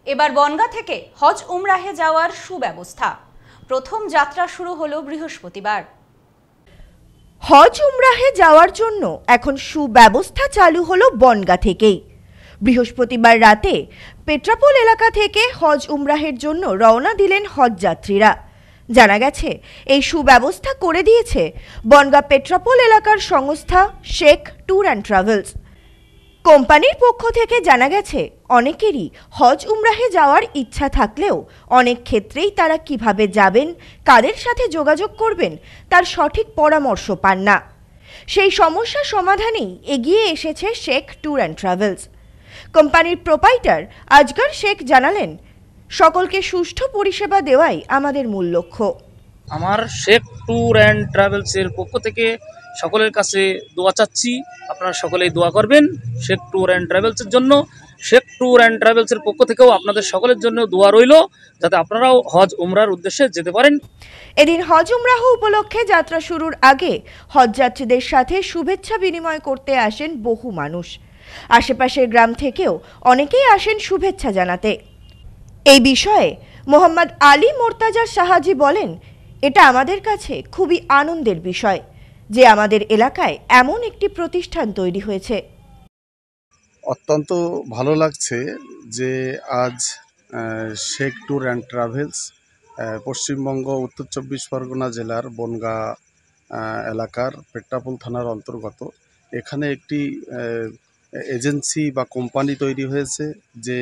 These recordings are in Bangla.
এবার বনগাঁ থেকে হজ উমরাহে যাওয়ার সুব্যবস্থা। প্রথম যাত্রা শুরু হলো বৃহস্পতিবার। হজ উমরাহে যাওয়ার জন্য এখন সুব্যবস্থা চালু হলো বনগাঁ থেকেই। বৃহস্পতিবার রাতে পেট্রাপোল এলাকা থেকে হজ উমরাহের জন্য রওনা দিলেন হজ যাত্রীরা। জানা গেছে এই সুব্যবস্থা করে দিয়েছে বনগাঁ পেট্রাপোল এলাকার সংস্থা শেখ ট্যুর অ্যান্ড ট্রাভেলস। কোম্পানির পক্ষ থেকে জানা গেছে অনেকেরই হজ উমরাহে যাওয়ার ইচ্ছা থাকলেও অনেক ক্ষেত্রেই তারা কিভাবে যাবেন, কাদের সাথে যোগাযোগ করবেন তার সঠিক পরামর্শ পান না। সেই সমস্যা সমাধানেই এগিয়ে এসেছে শেখ ট্যুর অ্যান্ড ট্রাভেলস। কোম্পানির প্রোপাইটার আজগর শেখ জানালেন, সকলকে সুষ্ঠু পরিষেবা দেওয়াই আমাদের মূল লক্ষ্য। আমার শেখ ট্যুর অ্যান্ড ট্রাভেলসের পক্ষ থেকে সকলের কাছে দোয়া চাচ্ছি, আপনারা সকলেই দোয়া করবেন শেখ ট্যুর অ্যান্ড ট্রাভেলসের জন্য। শেখ ট্যুর অ্যান্ড ট্রাভেলসের পক্ষ থেকেও আপনাদের সকলের জন্য দোয়া রইল, যাতে আপনারাও হজ উমরার উদ্দেশ্যে যেতে পারেন। এদিন হজ উমরাহ উপলক্ষে যাত্রা শুরুর আগে হজযাত্রীদের সাথে শুভেচ্ছা বিনিময় করতে আসেন বহু মানুষ। আশেপাশের গ্রাম থেকেও অনেকেই আসেন শুভেচ্ছা জানাতে। এই বিষয়ে মোহাম্মদ আলী মোর্তাজা সাহাজি বলেন, এটা আমাদের কাছে খুবই আনন্দের বিষয় যে আমাদের এলাকায় এমন একটি প্রতিষ্ঠান তৈরি হয়েছে। অত্যন্ত ভালো লাগছে যে আজ Sheikh tour and travels Paschimbanga উত্তর 24 পরগনা জেলার বনগাঁ এলাকার পেট্রাপোল থানার অন্তর্গত এখানে একটি এজেন্সি বা কোম্পানি তৈরি হয়েছে, যে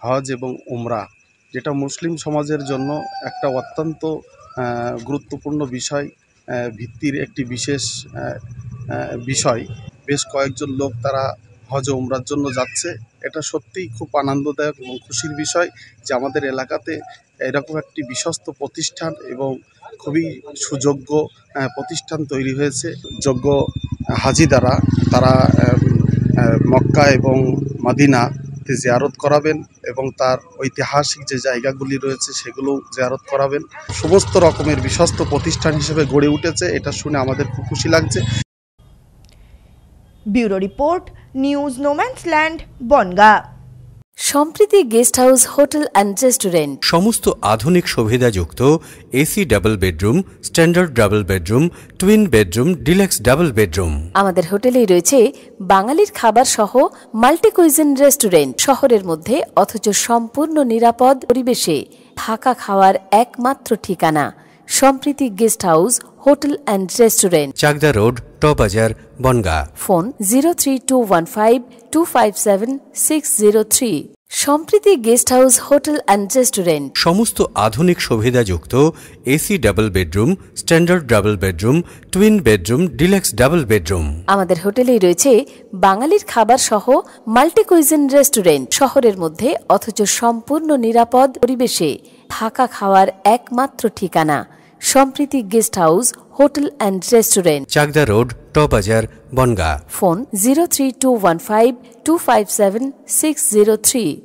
হজ এবং উমরা, যেটা মুসলিম সমাজের জন্য একটা অত্যন্ত গুরুত্বপূর্ণ বিষয়, ভিত্তির একটি বিশেষ বিষয়। বেশ কয়েকজন লোক তারা হজ উমরার জন্য যাচ্ছে। এটা সত্যিই খুব আনন্দদায়ক এবং খুশির বিষয় যে আমাদের এলাকাতে এরকম একটি বিশ্বস্ত প্রতিষ্ঠান এবং খুবই সুযোগ্য প্রতিষ্ঠান তৈরি হয়েছে। যোগ্য হাজি দ্বারা তারা মক্কা এবং মদিনাতে জিয়ারত করাবেন এবং তার ঐতিহাসিক যে জায়গাগুলি রয়েছে সেগুলো জিয়ারত করাবেন। সমস্ত রকমের বিশ্বস্ত প্রতিষ্ঠান হিসেবে গড়ে উঠেছে, এটা শুনে আমাদের খুব খুশি লাগছে। Bureau report, news no man's land, Bongaon. Sampriti guest house hotel and restaurant. সমস্ত আধুনিক সুবিধাযুক্ত AC double bedroom, standard double bedroom, twin bedroom, deluxe double bedroom. আমাদের হোটেলেই রয়েছে বাঙালির খাবার সহ মাল্টি কুইজিন রেস্টুরেন্ট। শহরের মধ্যে অথচ সম্পূর্ণ নিরাপদ পরিবেশে থাকা খাওয়ার একমাত্র ঠিকানা Sampriti guest house hotel and restaurant, Chakdah road, টবাজার, Bongaon. Phone 03215257 Sampriti guest house hotel and restaurant. সমস্ত আধুনিক সুবিধাযুক্ত AC double bedroom, standard double bedroom, twin bedroom, deluxe double bedroom. আমাদের হোটেলেই রয়েছে বাঙালির খাবার সহ মাল্টি কুইজিন রেস্টুরেন্ট। শহরের মধ্যে অথচ সম্পূর্ণ নিরাপদ পরিবেশে থাকা খাওয়ার একমাত্র ঠিকানা Sampriti guest house hotel and restaurant, Chakdah road, টবাজার, বনগাঁ। ফোন 03215257 603।